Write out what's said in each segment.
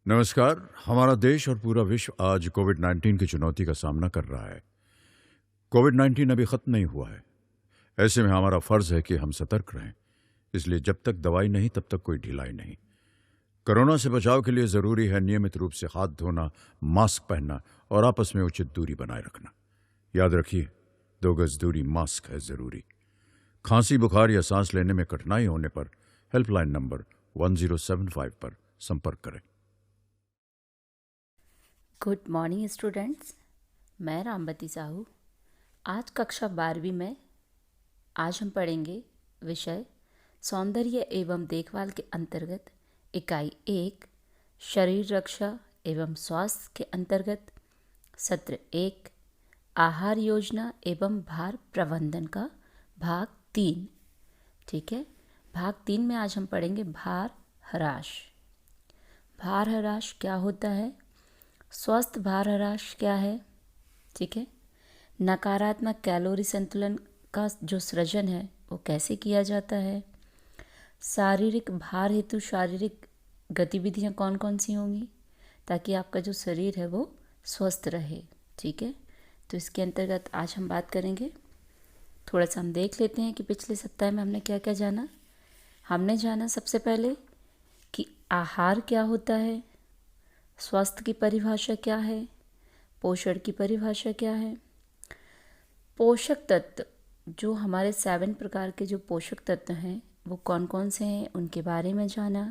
नमस्कार। हमारा देश और पूरा विश्व आज कोविड-19 की चुनौती का सामना कर रहा है। कोविड-19 अभी खत्म नहीं हुआ है। ऐसे में हमारा फर्ज है कि हम सतर्क रहें। इसलिए जब तक दवाई नहीं तब तक कोई ढिलाई नहीं। कोरोना से बचाव के लिए जरूरी है नियमित रूप से हाथ धोना, मास्क पहनना और आपस में उचित दूरी बनाए रखना। याद रखिए, 2 गज दूरी मास्क है जरूरी। खांसी, बुखार या सांस लेने में कठिनाई होने पर हेल्पलाइन नंबर 1075 पर संपर्क करें। गुड मॉर्निंग स्टूडेंट्स, मैं रामवती साहू। आज कक्षा 12वीं में आज हम पढ़ेंगे विषय सौंदर्य एवं देखभाल के अंतर्गत इकाई 1 शरीर रक्षा एवं स्वास्थ्य के अंतर्गत सत्र 1 आहार योजना एवं भार प्रबंधन का भाग 3। ठीक है, भाग 3 में आज हम पढ़ेंगे भार ह्रास। भार ह्रास क्या होता है, स्वस्थ भार ह्रास क्या है। ठीक है, नकारात्मक कैलोरी संतुलन का जो सृजन है वो कैसे किया जाता है, शारीरिक भार हेतु शारीरिक गतिविधियां कौन कौन सी होंगी ताकि आपका जो शरीर है वो स्वस्थ रहे। ठीक है, तो इसके अंतर्गत आज हम बात करेंगे। थोड़ा सा हम देख लेते हैं कि पिछले सप्ताह में हमने क्या क्या जाना। हमने जाना सबसे पहले कि आहार क्या होता है, स्वास्थ्य की परिभाषा क्या है, पोषण की परिभाषा क्या है, पोषक तत्व जो हमारे 7 प्रकार के जो पोषक तत्व हैं वो कौन कौन से हैं उनके बारे में जाना।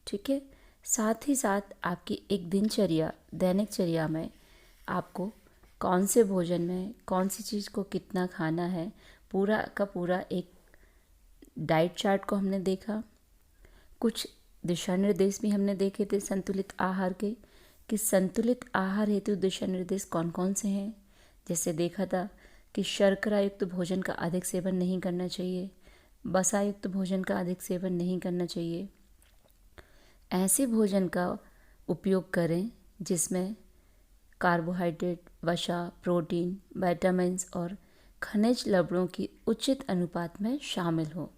ठीक है, साथ ही साथ आपकी एक दिनचर्या दैनिकचर्या में आपको कौन से भोजन में कौन सी चीज़ को कितना खाना है, पूरा का पूरा एक डाइट चार्ट को हमने देखा। कुछ दिशा निर्देश भी हमने देखे थे संतुलित आहार के, कि संतुलित आहार हेतु दिशा निर्देश कौन कौन से हैं। जैसे देखा था कि शर्करा युक्त भोजन का अधिक सेवन नहीं करना चाहिए, वसा युक्त भोजन का अधिक सेवन नहीं करना चाहिए। ऐसे भोजन का उपयोग करें जिसमें कार्बोहाइड्रेट, वसा, प्रोटीन, विटामिन्स और खनिज लवणों की उचित अनुपात में शामिल हो।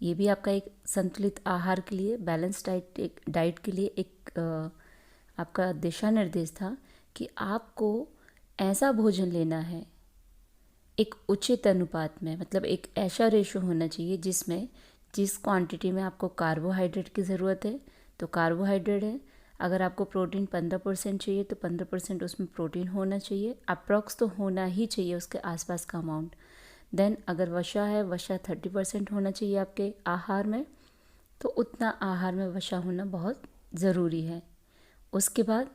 ये भी आपका एक संतुलित आहार के लिए, बैलेंस डाइट के लिए एक आपका दिशा निर्देश था कि आपको ऐसा भोजन लेना है एक उचित अनुपात में, मतलब एक ऐसा रेशो होना चाहिए जिसमें जिस क्वांटिटी में आपको कार्बोहाइड्रेट की ज़रूरत है तो कार्बोहाइड्रेट है। अगर आपको प्रोटीन 15% चाहिए तो 15% उसमें प्रोटीन होना चाहिए, अप्रॉक्स तो होना ही चाहिए उसके आसपास का अमाउंट। देन अगर वसा है, वसा 30% होना चाहिए आपके आहार में, तो उतना आहार में वसा होना बहुत ज़रूरी है। उसके बाद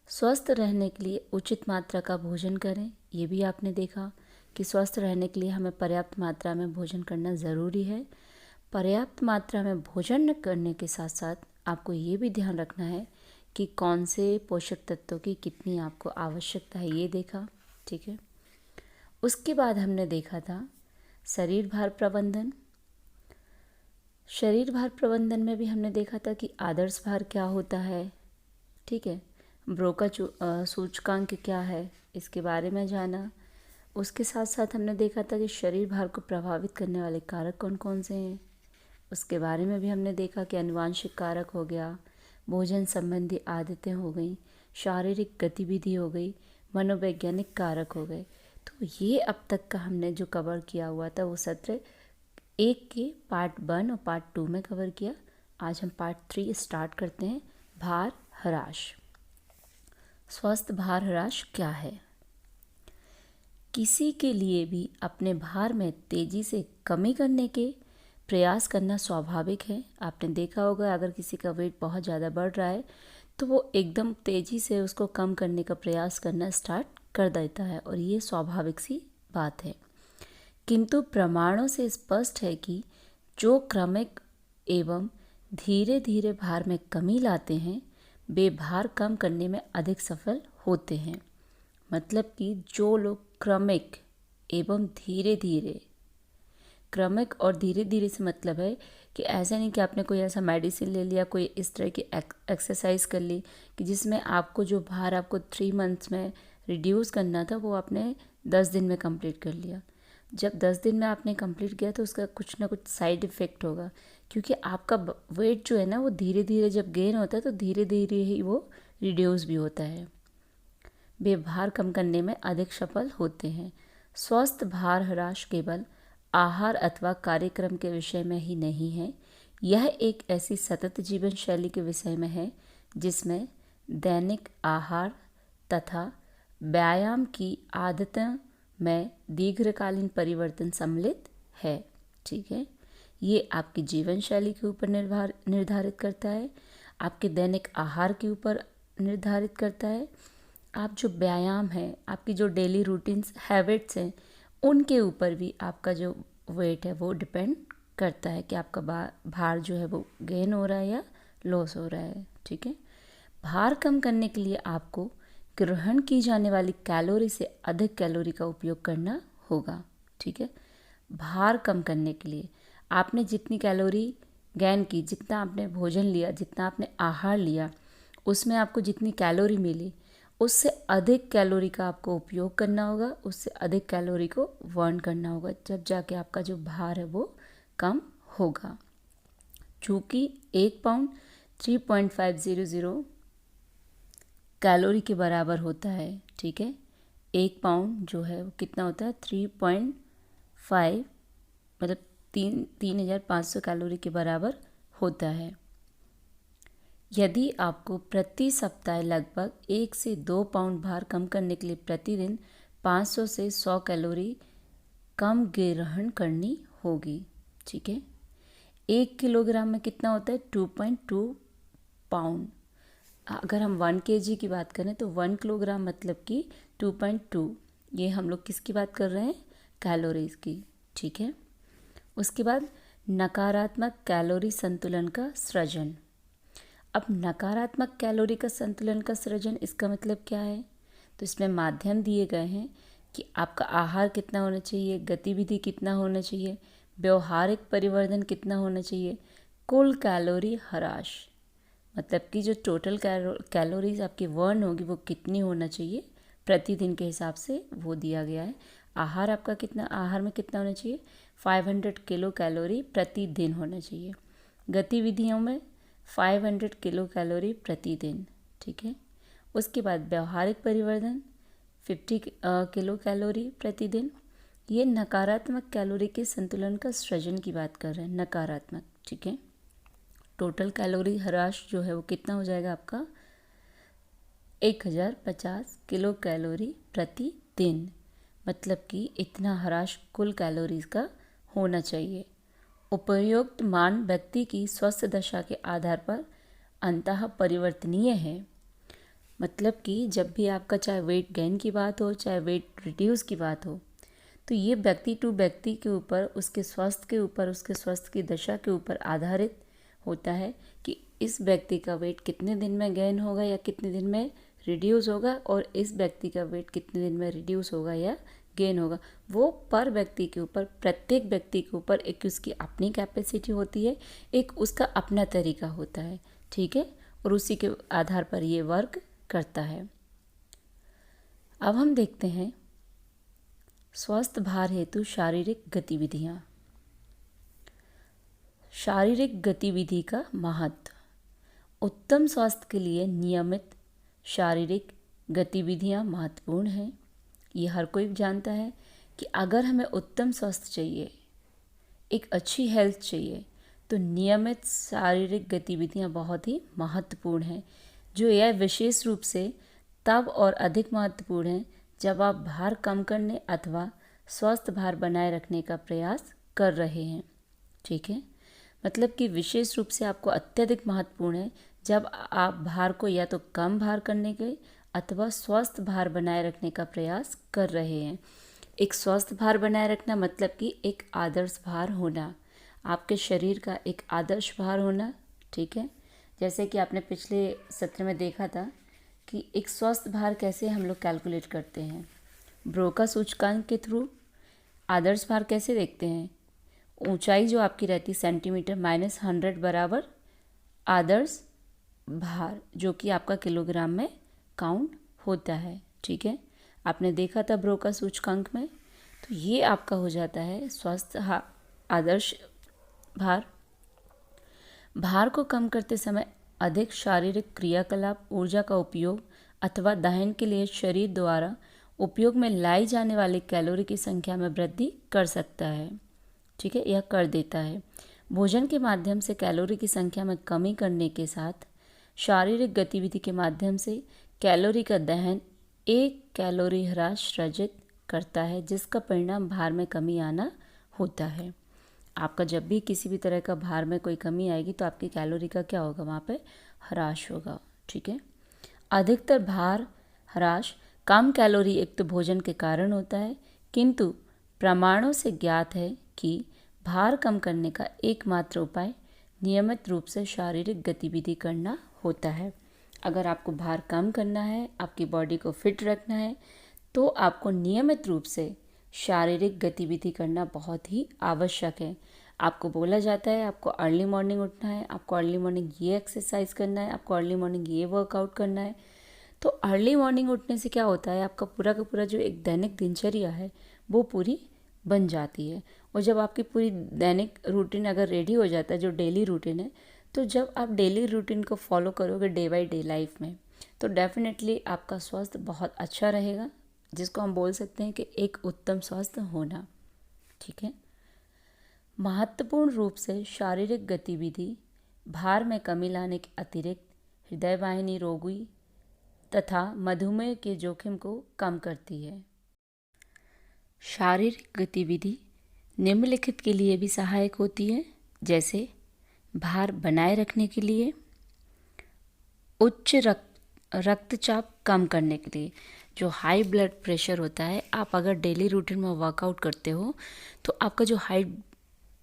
स्वस्थ रहने के लिए उचित मात्रा का भोजन करें। ये भी आपने देखा कि स्वस्थ रहने के लिए हमें पर्याप्त मात्रा में भोजन करना ज़रूरी है। पर्याप्त मात्रा में भोजन करने के साथ साथ आपको ये भी ध्यान रखना है कि कौन से पोषक तत्वों की कितनी आपको आवश्यकता है, ये देखा। ठीक है, उसके बाद हमने देखा था शरीर भार प्रबंधन। शरीर भार प्रबंधन में भी हमने देखा था कि आदर्श भार क्या होता है। ठीक है, ब्रोका सूचकांक क्या है, इसके बारे में जाना। उसके साथ साथ हमने देखा था कि शरीर भार को प्रभावित करने वाले कारक कौन कौन से हैं, उसके बारे में भी हमने देखा कि आनुवांशिक कारक हो गया, भोजन संबंधी आदतें हो गई, शारीरिक गतिविधि हो गई, मनोवैज्ञानिक कारक हो गए। तो ये अब तक का हमने जो कवर किया हुआ था वो सत्र 1 के पार्ट 1 और पार्ट 2 में कवर किया। आज हम पार्ट 3 स्टार्ट करते हैं, भार ह्रास। स्वस्थ भार ह्रास क्या है। किसी के लिए भी अपने भार में तेज़ी से कमी करने के प्रयास करना स्वाभाविक है। आपने देखा होगा अगर किसी का वेट बहुत ज़्यादा बढ़ रहा है तो वो एकदम तेज़ी से उसको कम करने का प्रयास करना स्टार्ट कर देता है, और ये स्वाभाविक सी बात है। किंतु प्रमाणों से स्पष्ट है कि जो क्रमिक एवं धीरे धीरे भार में कमी लाते हैं वे भार कम करने में अधिक सफल होते हैं। मतलब कि जो लोग क्रमिक एवं धीरे धीरे, क्रमिक और धीरे धीरे से मतलब है कि ऐसा नहीं कि आपने कोई ऐसा मेडिसिन ले लिया, कोई इस तरह की एक्सरसाइज कर ली कि जिसमें आपको जो भार आपको 3 मंथ्स में रिड्यूस करना था वो आपने 10 दिन में कंप्लीट कर लिया। जब 10 दिन में आपने कंप्लीट किया तो उसका कुछ ना कुछ साइड इफ़ेक्ट होगा, क्योंकि आपका वेट जो है ना वो धीरे धीरे जब गेन होता है तो धीरे धीरे ही वो रिड्यूस भी होता है। वे भार कम करने में अधिक सफल होते हैं। स्वस्थ भार ह्रास केवल आहार अथवा कार्यक्रम के विषय में ही नहीं है, यह एक ऐसी सतत जीवन शैली के विषय में है जिसमें दैनिक आहार तथा व्यायाम की आदतों में दीर्घकालीन परिवर्तन सम्मिलित है। ठीक है, ये आपकी जीवन शैली के ऊपर निर्धारित करता है, आपके दैनिक आहार के ऊपर निर्धारित करता है, आप जो व्यायाम है, आपकी जो डेली रूटीन्स हैबिट्स हैं, उनके ऊपर भी आपका जो वेट है वो डिपेंड करता है कि आपका भार जो है वो गेन हो रहा है या लॉस हो रहा है। ठीक है, भार कम करने के लिए आपको ग्रहण की जाने वाली कैलोरी से अधिक कैलोरी का उपयोग करना होगा। ठीक है, भार कम करने के लिए आपने जितनी कैलोरी गेन की, जितना आपने भोजन लिया, जितना आपने आहार लिया, उसमें आपको जितनी कैलोरी मिली, उससे अधिक कैलोरी का आपको उपयोग करना होगा, उससे अधिक कैलोरी को बर्न करना होगा, जब जाके आपका जो भार है वो कम होगा। चूँकि 1 पाउंड 3.500 कैलोरी के बराबर होता है। ठीक है, 1 पाउंड जो है वो कितना होता है 3.5 मतलब 3500 कैलोरी के बराबर होता है। यदि आपको प्रति सप्ताह लगभग 1 से 2 पाउंड भार कम करने के लिए प्रतिदिन 500 से 100 कैलोरी कम ग्रहण करनी होगी। ठीक है, 1 किलोग्राम में कितना होता है 2.2 पाउंड। अगर हम 1 kg की बात करें तो 1 किलोग्राम मतलब कि 2.2। ये हम लोग किसकी बात कर रहे हैं, कैलोरीज की। ठीक है, उसके बाद नकारात्मक कैलोरी संतुलन का सृजन। अब नकारात्मक कैलोरी का संतुलन का सृजन, इसका मतलब क्या है, तो इसमें माध्यम दिए गए हैं कि आपका आहार कितना होना चाहिए, गतिविधि कितना होना चाहिए, व्यवहारिक परिवर्तन कितना होना चाहिए, कुल कैलोरी ह्रास मतलब कि जो टोटल कैलोरीज आपकी बर्न होगी वो कितनी होना चाहिए प्रतिदिन के हिसाब से वो दिया गया है। आहार आपका कितना, आहार में कितना होना चाहिए 500 किलो कैलोरी प्रतिदिन होना चाहिए। गतिविधियों में 500 किलो कैलोरी प्रतिदिन। ठीक है, उसके बाद व्यवहारिक परिवर्तन 50 किलो कैलोरी प्रतिदिन। ये नकारात्मक कैलोरी के संतुलन का सृजन की बात कर रहे हैं, नकारात्मक। ठीक है, टोटल कैलोरी ह्रास जो है वो कितना हो जाएगा आपका 1050 किलो कैलोरी प्रतिदिन, मतलब कि इतना ह्रास कुल कैलोरीज का होना चाहिए। उपयुक्त मान व्यक्ति की स्वस्थ दशा के आधार पर अंततः परिवर्तनीय है, मतलब कि जब भी आपका चाहे वेट गेन की बात हो चाहे वेट रिड्यूस की बात हो, तो ये व्यक्ति टू व्यक्ति के ऊपर, उसके स्वास्थ्य के ऊपर, उसके स्वास्थ्य की दशा के ऊपर आधारित होता है कि इस व्यक्ति का वेट कितने दिन में गेन होगा या कितने दिन में रिड्यूस होगा, और इस व्यक्ति का वेट कितने दिन में रिड्यूस होगा या गेन होगा। वो पर व्यक्ति के ऊपर, प्रत्येक व्यक्ति के ऊपर एक उसकी अपनी कैपेसिटी होती है, एक उसका अपना तरीका होता है। ठीक है, और उसी के आधार पर ये वर्क करता है। अब हम देखते हैं स्वस्थ भार हेतु शारीरिक गतिविधियाँ। शारीरिक गतिविधि का महत्व। उत्तम स्वास्थ्य के लिए नियमित शारीरिक गतिविधियाँ महत्वपूर्ण हैं। ये हर कोई जानता है कि अगर हमें उत्तम स्वास्थ्य चाहिए, एक अच्छी हेल्थ चाहिए, तो नियमित शारीरिक गतिविधियाँ बहुत ही महत्वपूर्ण हैं, जो यह विशेष रूप से तब और अधिक महत्वपूर्ण है जब आप भार कम करने अथवा स्वस्थ भार बनाए रखने का प्रयास कर रहे हैं। ठीक है, मतलब कि विशेष रूप से आपको अत्यधिक महत्वपूर्ण है जब आप भार को या तो कम भार करने के अथवा स्वस्थ भार बनाए रखने का प्रयास कर रहे हैं। एक स्वस्थ भार बनाए रखना मतलब कि एक आदर्श भार होना, आपके शरीर का एक आदर्श भार होना। ठीक है, जैसे कि आपने पिछले सत्र में देखा था कि एक स्वस्थ भार कैसे हम लोग कैलकुलेट करते हैं, ब्रोका सूचकांक के थ्रू। आदर्श भार कैसे देखते हैं, ऊंचाई जो आपकी रहती सेंटीमीटर -100 बराबर आदर्श भार, जो कि आपका किलोग्राम में काउंट होता है। ठीक है, आपने देखा था ब्रोका सूचकांक में तो ये आपका हो जाता है स्वस्थ आदर्श भार। भार को कम करते समय अधिक शारीरिक क्रियाकलाप ऊर्जा का उपयोग अथवा दहन के लिए शरीर द्वारा उपयोग में लाई जाने वाली कैलोरी की संख्या में वृद्धि कर सकता है। ठीक है, यह कर देता है। भोजन के माध्यम से कैलोरी की संख्या में कमी करने के साथ शारीरिक गतिविधि के माध्यम से कैलोरी का दहन एक कैलोरी ह्रास सृजित करता है, जिसका परिणाम भार में कमी आना होता है। आपका जब भी किसी भी तरह का भार में कोई कमी आएगी तो आपकी कैलोरी का क्या होगा, वहाँ पे ह्रास होगा। ठीक है, अधिकतर भार ह्रास कम कैलोरी युक्त भोजन के कारण होता है, किंतु प्रमाणों से ज्ञात है कि भार कम करने का एकमात्र उपाय नियमित रूप से शारीरिक गतिविधि करना होता है। अगर आपको भार कम करना है, आपकी बॉडी को फिट रखना है, तो आपको नियमित रूप से शारीरिक गतिविधि करना बहुत ही आवश्यक है। आपको बोला जाता है आपको अर्ली मॉर्निंग उठना है, आपको अर्ली मॉर्निंग ये एक्सरसाइज करना है, आपको अर्ली मॉर्निंग ये वर्कआउट करना है। तो अर्ली मॉर्निंग उठने से क्या होता है, आपका पूरा का पूरा जो एक दैनिक दिनचर्या है वो पूरी बन जाती है। और जब आपकी पूरी दैनिक रूटीन अगर रेडी हो जाता है, जो डेली रूटीन है, तो जब आप डेली रूटीन को फॉलो करोगे डे बाय डे लाइफ में, तो डेफिनेटली आपका स्वास्थ्य बहुत अच्छा रहेगा, जिसको हम बोल सकते हैं कि एक उत्तम स्वास्थ्य होना। ठीक है, महत्वपूर्ण रूप से शारीरिक गतिविधि भार में कमी लाने के अतिरिक्त हृदय वाहिनी रोगी तथा मधुमेह के जोखिम को कम करती है। शारीरिक गतिविधि निम्नलिखित के लिए भी सहायक होती है, जैसे भार बनाए रखने के लिए, उच्च रक्तचाप कम करने के लिए। जो हाई ब्लड प्रेशर होता है, आप अगर डेली रूटीन में वर्कआउट करते हो तो आपका जो हाई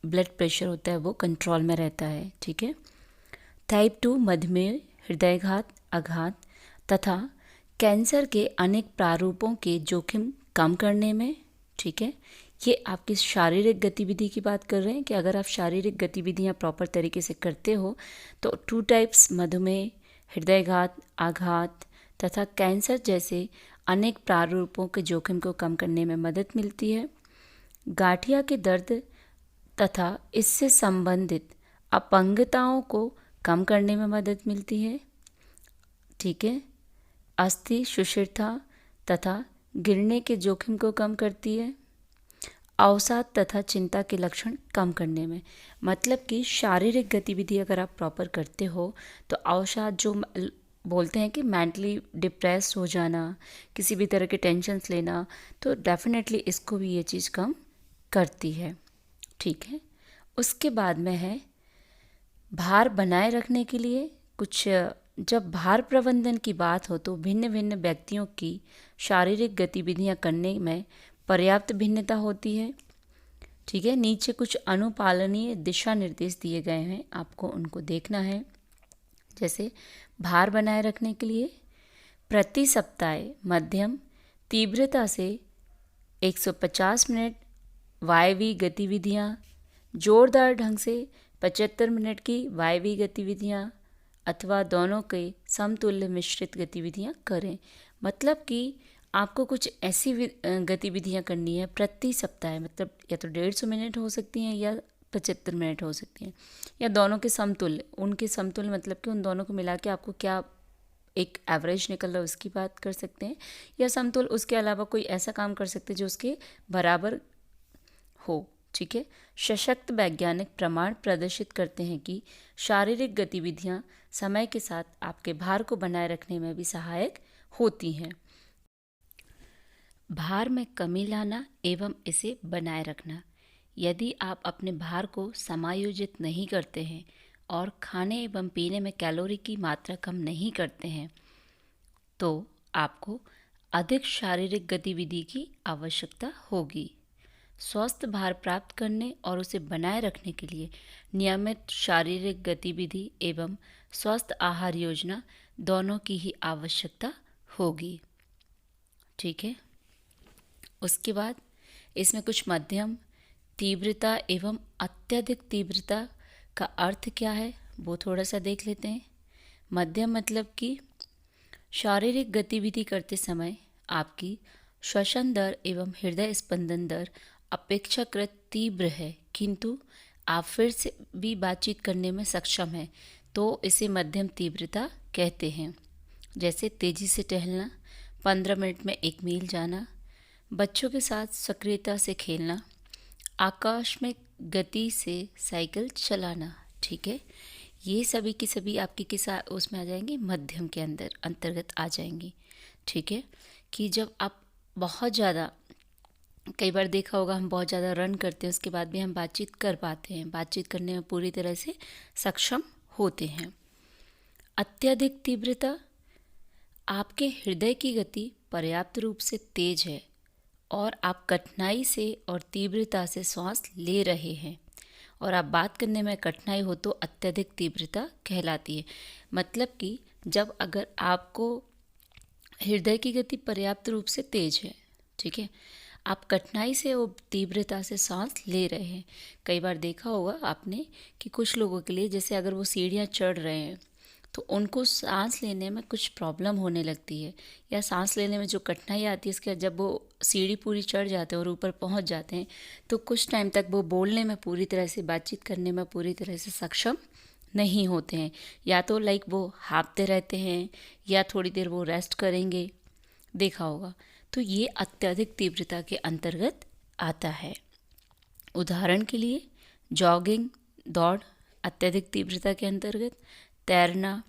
ब्लड प्रेशर होता है वो कंट्रोल में रहता है। ठीक है, टाइप 2 मधुमेह, हृदयघात, आघात तथा कैंसर के अनेक प्रारूपों के जोखिम कम करने में। ठीक है, ये आपकी शारीरिक गतिविधि की बात कर रहे हैं कि अगर आप शारीरिक गतिविधियाँ प्रॉपर तरीके से करते हो तो 2 टाइप्स मधुमेह, हृदयघात, आघात तथा कैंसर जैसे अनेक प्रारूपों के जोखिम को कम करने में मदद मिलती है। गांठिया के दर्द तथा इससे संबंधित अपंगताओं को कम करने में मदद मिलती है। ठीक है, अस्थि सुषिरता तथा गिरने के जोखिम को कम करती है। अवसाद तथा चिंता के लक्षण कम करने में, मतलब कि शारीरिक गतिविधि अगर आप प्रॉपर करते हो तो अवसाद, जो बोलते हैं कि मेंटली डिप्रेस हो जाना, किसी भी तरह के टेंशन्स लेना, तो डेफिनेटली इसको भी ये चीज़ कम करती है। ठीक है, उसके बाद में है भार बनाए रखने के लिए कुछ। जब भार प्रबंधन की बात हो तो भिन्न भिन्न व्यक्तियों की शारीरिक गतिविधियां करने में पर्याप्त भिन्नता होती है। ठीक है, नीचे कुछ अनुपालनीय दिशा निर्देश दिए गए हैं, आपको उनको देखना है। जैसे भार बनाए रखने के लिए प्रति सप्ताह मध्यम तीव्रता से 150 मिनट वायवीय गतिविधियाँ, जोरदार ढंग से 75 मिनट की वायवीय गतिविधियाँ अथवा दोनों के समतुल्य मिश्रित गतिविधियाँ करें। मतलब कि आपको कुछ ऐसी गतिविधियाँ करनी है प्रति सप्ताह, मतलब या तो 150 मिनट हो सकती हैं या 75 मिनट हो सकती हैं, या दोनों के समतुल्य। उनके समतुल्य मतलब कि उन दोनों को मिला के आपको क्या एक एवरेज निकल रहा है उसकी बात कर सकते हैं, या समतुल्य उसके अलावा कोई ऐसा काम कर सकते हैं जो उसके बराबर हो। ठीक है, सशक्त वैज्ञानिक प्रमाण प्रदर्शित करते हैं कि शारीरिक गतिविधियां समय के साथ आपके भार को बनाए रखने में भी सहायक होती हैं। भार में कमी लाना एवं इसे बनाए रखना। यदि आप अपने भार को समायोजित नहीं करते हैं और खाने एवं पीने में कैलोरी की मात्रा कम नहीं करते हैं तो आपको अधिक शारीरिक गतिविधि की आवश्यकता होगी। स्वस्थ भार प्राप्त करने और उसे बनाए रखने के लिए नियमित शारीरिक गतिविधि एवं स्वस्थ आहार योजना दोनों की ही आवश्यकता होगी। ठीक है, उसके बाद इसमें कुछ मध्यम तीव्रता एवं अत्यधिक तीव्रता का अर्थ क्या है वो थोड़ा सा देख लेते हैं। मध्यम मतलब कि शारीरिक गतिविधि करते समय आपकी श्वसन दर एवं हृदय स्पंदन दर अपेक्षाकृत तीव्र है, किंतु आप फिर से भी बातचीत करने में सक्षम हैं, तो इसे मध्यम तीव्रता कहते हैं। जैसे तेजी से टहलना, 15 मिनट में 1 मील जाना, बच्चों के साथ सक्रियता से खेलना, आकाश में गति से साइकिल चलाना। ठीक है, ये सभी की सभी आपके के साथ उसमें आ जाएंगे, मध्यम के अंतर्गत आ जाएंगी। ठीक है, कि जब आप बहुत ज़्यादा, कई बार देखा होगा हम बहुत ज़्यादा रन करते हैं, उसके बाद भी हम बातचीत कर पाते हैं, बातचीत करने में पूरी तरह से सक्षम होते हैं। अत्यधिक तीव्रता, आपके हृदय की गति पर्याप्त रूप से तेज है और आप कठिनाई से और तीव्रता से श्वास ले रहे हैं और आप बात करने में कठिनाई हो तो अत्यधिक तीव्रता कहलाती है। मतलब कि जब अगर आपको हृदय की गति पर्याप्त रूप से तेज है, ठीक है, आप कठिनाई से और तीव्रता से सांस ले रहे हैं। कई बार देखा होगा आपने कि कुछ लोगों के लिए, जैसे अगर वो सीढ़ियाँ चढ़ रहे हैं तो उनको सांस लेने में कुछ प्रॉब्लम होने लगती है, या सांस लेने में जो कठिनाई आती है, इसके जब वो सीढ़ी पूरी चढ़ जाते हैं और ऊपर पहुंच जाते हैं तो कुछ टाइम तक वो बोलने में पूरी तरह से, बातचीत करने में पूरी तरह से सक्षम नहीं होते हैं। या तो वो हाँफते रहते हैं या थोड़ी देर वो रेस्ट करेंगे, देखा होगा। तो ये अत्यधिक तीव्रता के अंतर्गत आता है। उदाहरण के लिए जॉगिंग, दौड़ अत्यधिक तीव्रता के अंतर्गत, तैरना,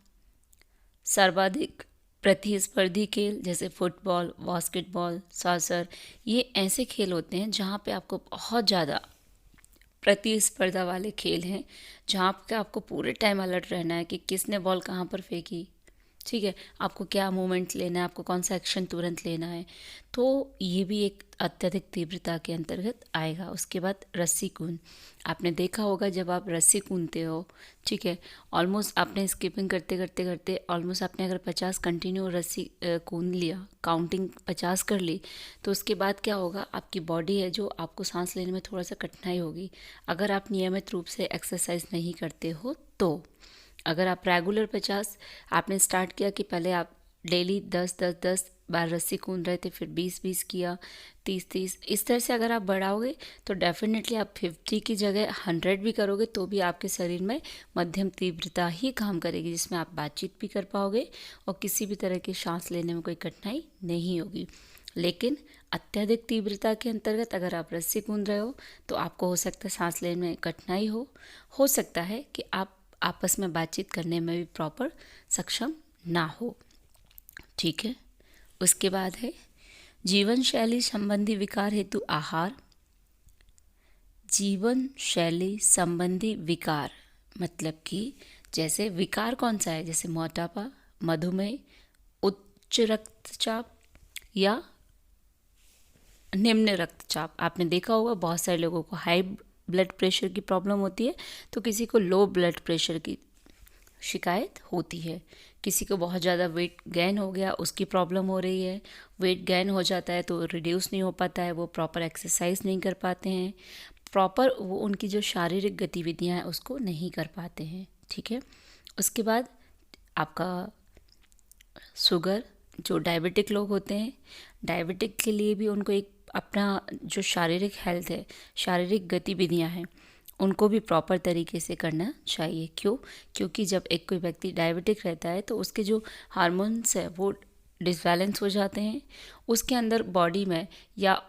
सर्वाधिक प्रतिस्पर्धी खेल जैसे फुटबॉल, बास्केटबॉल, सॉकर, ये ऐसे खेल होते हैं जहाँ पे आपको बहुत ज़्यादा प्रतिस्पर्धा वाले खेल हैं, जहाँ पे आपको पूरे टाइम अलर्ट रहना है कि किसने बॉल कहाँ पर फेंकी, ठीक है, आपको क्या मूवमेंट लेना है, आपको कौन सा एक्शन तुरंत लेना है। तो ये भी एक अत्यधिक तीव्रता के अंतर्गत आएगा। उसके बाद रस्सी कूद, आपने देखा होगा जब आप रस्सी कूदते हो, ठीक है, ऑलमोस्ट आपने स्किपिंग करते करते करते ऑलमोस्ट आपने अगर 50 कंटिन्यू रस्सी कूद लिया, काउंटिंग 50 कर ली, तो उसके बाद क्या होगा, आपकी बॉडी है जो आपको सांस लेने में थोड़ा सा कठिनाई होगी अगर आप नियमित रूप से एक्सरसाइज नहीं करते हो। तो अगर आप रेगुलर 50 आपने स्टार्ट किया कि पहले आप डेली 10 बार रस्सी कूद रहे थे, फिर 20 किया, 30, इस तरह से अगर आप बढ़ाओगे तो डेफिनेटली आप 50 की जगह 100 भी करोगे तो भी आपके शरीर में मध्यम तीव्रता ही काम करेगी, जिसमें आप बातचीत भी कर पाओगे और किसी भी तरह की सांस लेने में कोई कठिनाई नहीं होगी। लेकिन अत्यधिक तीव्रता के अंतर्गत अगर आप रस्सी कूद रहे हो तो आपको हो सकता है सांस लेने में कठिनाई हो सकता है कि आप आपस में बातचीत करने में भी प्रॉपर सक्षम ना हो। ठीक है, उसके बाद है जीवन शैली संबंधी विकार हेतु आहार। जीवन शैली संबंधी विकार मतलब कि जैसे विकार कौन सा है, जैसे मोटापा, मधुमेह, उच्च रक्तचाप या निम्न रक्तचाप। आपने देखा होगा बहुत सारे लोगों को हाई ब्लड प्रेशर की प्रॉब्लम होती है तो किसी को लो ब्लड प्रेशर की शिकायत होती है, किसी को बहुत ज़्यादा वेट गेन हो गया उसकी प्रॉब्लम हो रही है, वेट गेन हो जाता है तो रिड्यूस नहीं हो पाता है, वो प्रॉपर एक्सरसाइज नहीं कर पाते हैं, प्रॉपर वो उनकी जो शारीरिक गतिविधियां हैं उसको नहीं कर पाते हैं। ठीक है, उसके बाद आपका शुगर, जो डायबिटिक लोग होते हैं, डायबिटिक के लिए भी उनको एक अपना जो शारीरिक हेल्थ है, शारीरिक गतिविधियां हैं, उनको भी प्रॉपर तरीके से करना चाहिए। क्योंकि जब एक कोई व्यक्ति डायबिटिक रहता है तो उसके जो हार्मोन्स है वो डिसबैलेंस हो जाते हैं, उसके अंदर बॉडी में या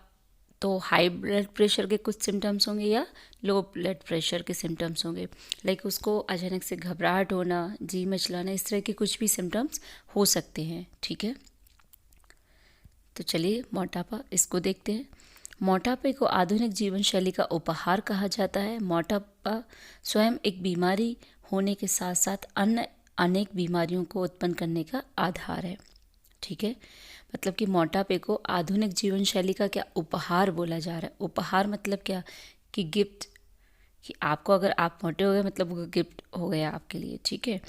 तो हाई ब्लड प्रेशर के कुछ सिम्टम्स होंगे या लो ब्लड प्रेशर के सिम्टम्स होंगे, लाइक उसको अचानक से घबराहट होना, जी मचलाना, इस तरह के कुछ भी सिम्टम्स हो सकते हैं। ठीक है, तो चलिए मोटापा इसको देखते हैं। मोटापे को आधुनिक जीवन शैली का उपहार कहा जाता है। मोटापा स्वयं एक बीमारी होने के साथ साथ अन्य अनेक बीमारियों को उत्पन्न करने का आधार है। ठीक है, मतलब कि मोटापे को आधुनिक जीवन शैली का क्या उपहार बोला जा रहा है। उपहार मतलब क्या कि गिफ्ट, कि आपको अगर आप मोटे हो गए मतलब वो गिफ्ट हो गया आपके लिए। ठीक है,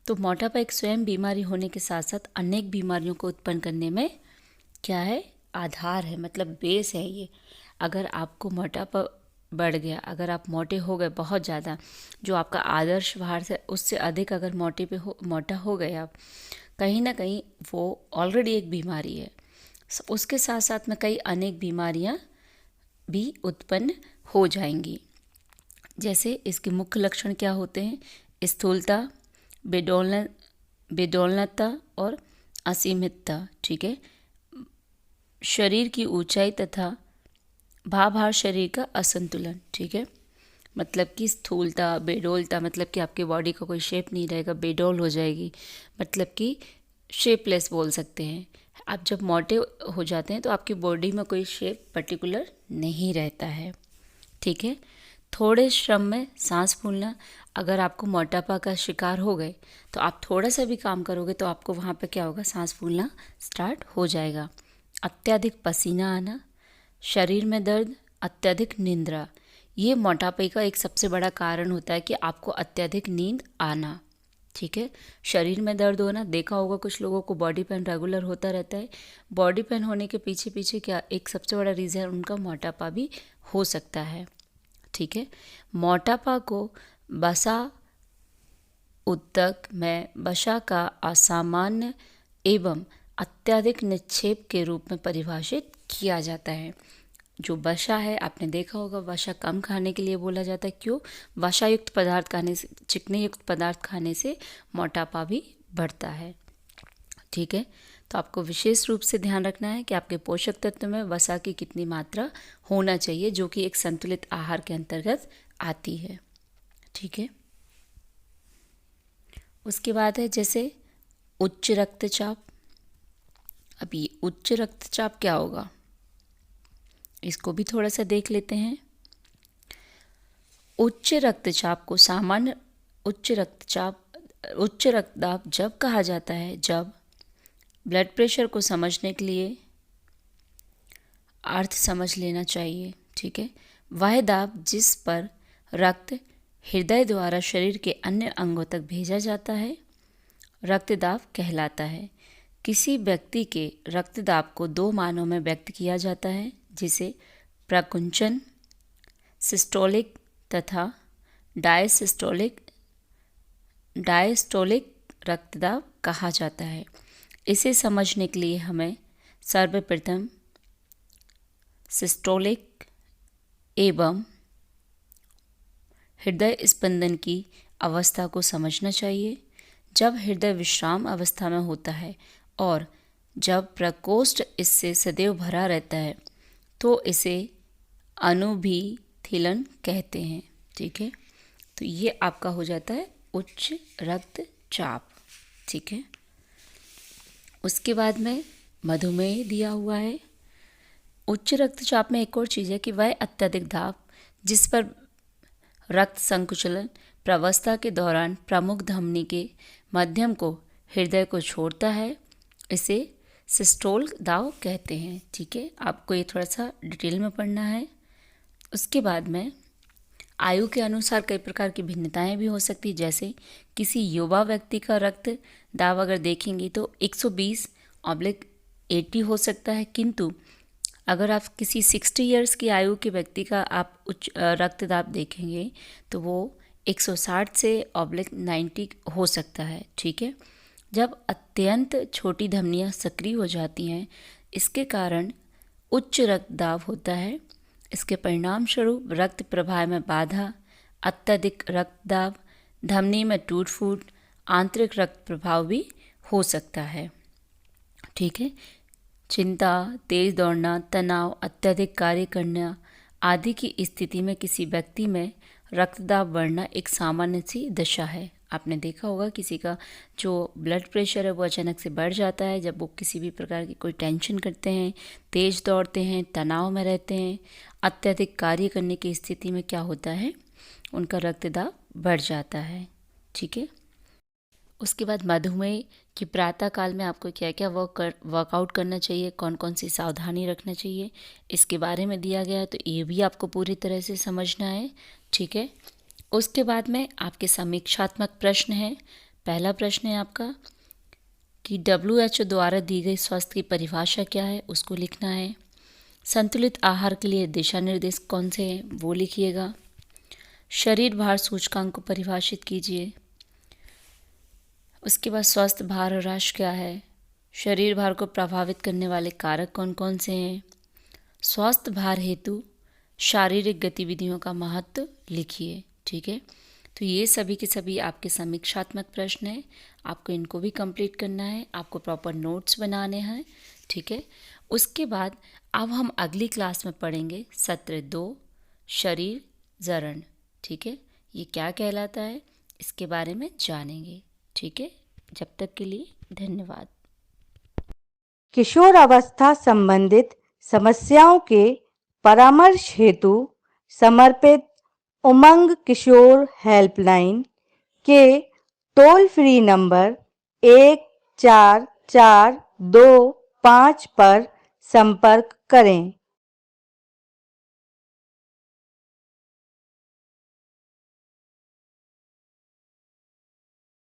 तो मोटापा एक स्वयं बीमारी होने के साथ साथ अनेक बीमारियों को उत्पन्न करने में क्या है, आधार है, मतलब बेस है ये। अगर आपको मोटापा बढ़ गया, अगर आप मोटे हो गए बहुत ज़्यादा, जो आपका आदर्श भार से उससे अधिक अगर मोटा हो गए आप, कहीं ना कहीं वो ऑलरेडी एक बीमारी है। उसके साथ साथ में कई अनेक बीमारियां भी उत्पन्न हो जाएंगी। जैसे इसके मुख्य लक्षण क्या होते हैं? स्थूलता, बेडौलता और असीमितता। ठीक है। शरीर की ऊंचाई तथा भार शरीर का असंतुलन। ठीक है। मतलब कि स्थूलता, बेडौलता मतलब कि आपके बॉडी का कोई शेप नहीं रहेगा, बेडौल हो जाएगी, मतलब कि शेपलेस बोल सकते हैं। आप जब मोटे हो जाते हैं तो आपकी बॉडी में कोई शेप पर्टिकुलर नहीं रहता है। ठीक है। थोड़े श्रम में सांस फूलना। अगर आपको मोटापा का शिकार हो गए तो आप थोड़ा सा भी काम करोगे तो आपको वहाँ पे क्या होगा? सांस फूलना स्टार्ट हो जाएगा। अत्यधिक पसीना आना, शरीर में दर्द, अत्यधिक निद्रा। ये मोटापे का एक सबसे बड़ा कारण होता है कि आपको अत्यधिक नींद आना। ठीक है। शरीर में दर्द होना, देखा होगा कुछ लोगों को बॉडी पेन रेगुलर होता रहता है। बॉडी पेन होने के पीछे पीछे क्या एक सबसे बड़ा रीज़न उनका मोटापा भी हो सकता है। ठीक है। मोटापा को वसा ऊतक में वसा का असामान्य एवं अत्यधिक निक्षेप के रूप में परिभाषित किया जाता है। जो वसा है, आपने देखा होगा वसा कम खाने के लिए बोला जाता है। क्यों? वसा युक्त पदार्थ खाने से, चिकने युक्त पदार्थ खाने से मोटापा भी बढ़ता है। ठीक है। तो आपको विशेष रूप से ध्यान रखना है कि आपके पोषक तत्व में वसा की कितनी मात्रा होना चाहिए, जो कि एक संतुलित आहार के अंतर्गत आती है। ठीक है। उसके बाद है जैसे उच्च रक्तचाप। अब ये उच्च रक्तचाप क्या होगा, इसको भी थोड़ा सा देख लेते हैं। उच्च रक्तचाप को सामान्य उच्च रक्तदाब जब कहा जाता है जब ब्लड प्रेशर को समझने के लिए अर्थ समझ लेना चाहिए। ठीक है। वह दाब जिस पर रक्त हृदय द्वारा शरीर के अन्य अंगों तक भेजा जाता है रक्तदाब कहलाता है। किसी व्यक्ति के रक्तदाब को दो मानों में व्यक्त किया जाता है, जिसे प्रकुंचन सिस्टोलिक तथा डायस्टोलिक रक्तदाब कहा जाता है। इसे समझने के लिए हमें सर्वप्रथम सिस्टोलिक एवं हृदय स्पंदन की अवस्था को समझना चाहिए। जब हृदय विश्राम अवस्था में होता है और जब प्रकोष्ठ इससे सदैव भरा रहता है तो इसे अनुभिथिलन कहते हैं। ठीक है। तो ये आपका हो जाता है उच्च रक्तचाप। ठीक है। उसके बाद में मधुमेह दिया हुआ है। उच्च रक्तचाप में एक और चीज़ है कि वह अत्यधिक दाब जिस पर रक्त संकुचलन प्रावस्था के दौरान प्रमुख धमनी के माध्यम को हृदय को छोड़ता है, इसे सिस्टोल दाब कहते हैं। ठीक है। आपको ये थोड़ा सा डिटेल में पढ़ना है। उसके बाद में आयु के अनुसार कई प्रकार की भिन्नताएं भी हो सकती है। जैसे किसी युवा व्यक्ति का रक्त दाब अगर देखेंगे तो 120/80 हो सकता है, किंतु अगर आप किसी 60 इयर्स की आयु के व्यक्ति का आप उच्च रक्तदाब देखेंगे तो वो 160/90 हो सकता है। ठीक है। जब अत्यंत छोटी धमनियाँ सक्रिय हो जाती हैं, इसके कारण उच्च रक्तदाब होता है। इसके परिणाम स्वरूप रक्त प्रवाह में बाधा, अत्यधिक रक्तदाब, धमनी में टूट फूट, आंतरिक रक्त प्रभाव भी हो सकता है। ठीक है। चिंता, तेज दौड़ना, तनाव, अत्यधिक कार्य करना आदि की स्थिति में किसी व्यक्ति में रक्तदाब बढ़ना एक सामान्य सी दशा है। आपने देखा होगा किसी का जो ब्लड प्रेशर है वो अचानक से बढ़ जाता है जब वो किसी भी प्रकार की कोई टेंशन करते हैं, तेज दौड़ते हैं, तनाव में रहते हैं, अत्यधिक कार्य करने की स्थिति में क्या होता है, उनका रक्तदाब बढ़ जाता है। ठीक है। उसके बाद मधुमेह कि प्रातः काल में आपको क्या क्या वर्कआउट करना चाहिए, कौन कौन सी सावधानी रखना चाहिए, इसके बारे में दिया गया है। तो ये भी आपको पूरी तरह से समझना है। ठीक है। उसके बाद में आपके समीक्षात्मक प्रश्न हैं। पहला प्रश्न है आपका कि WHO द्वारा दी गई स्वास्थ्य की परिभाषा क्या है, उसको लिखना है। संतुलित आहार के लिए दिशा निर्देश कौन से हैं वो लिखिएगा। शरीर भार सूचकांक को परिभाषित कीजिए। उसके बाद स्वस्थ भार ह्रास क्या है, शरीर भार को प्रभावित करने वाले कारक कौन कौन से हैं? स्वस्थ भार हेतु शारीरिक गतिविधियों का महत्व लिखिए। ठीक है, तो ये सभी के सभी आपके समीक्षात्मक प्रश्न हैं। आपको इनको भी कंप्लीट करना है, आपको प्रॉपर नोट्स बनाने हैं। ठीक है, उसके बाद अब हम अगली क्लास में पढ़ेंगे सत्र 2 शरीर जरण। ठीक है, ये क्या कहलाता है इसके बारे में जानेंगे। ठीक है, जब तक के लिए धन्यवाद। किशोर अवस्था संबंधित समस्याओं के परामर्श हेतु समर्पित उमंग किशोर हेल्पलाइन के टोल फ्री नंबर 144225 पर संपर्क करें।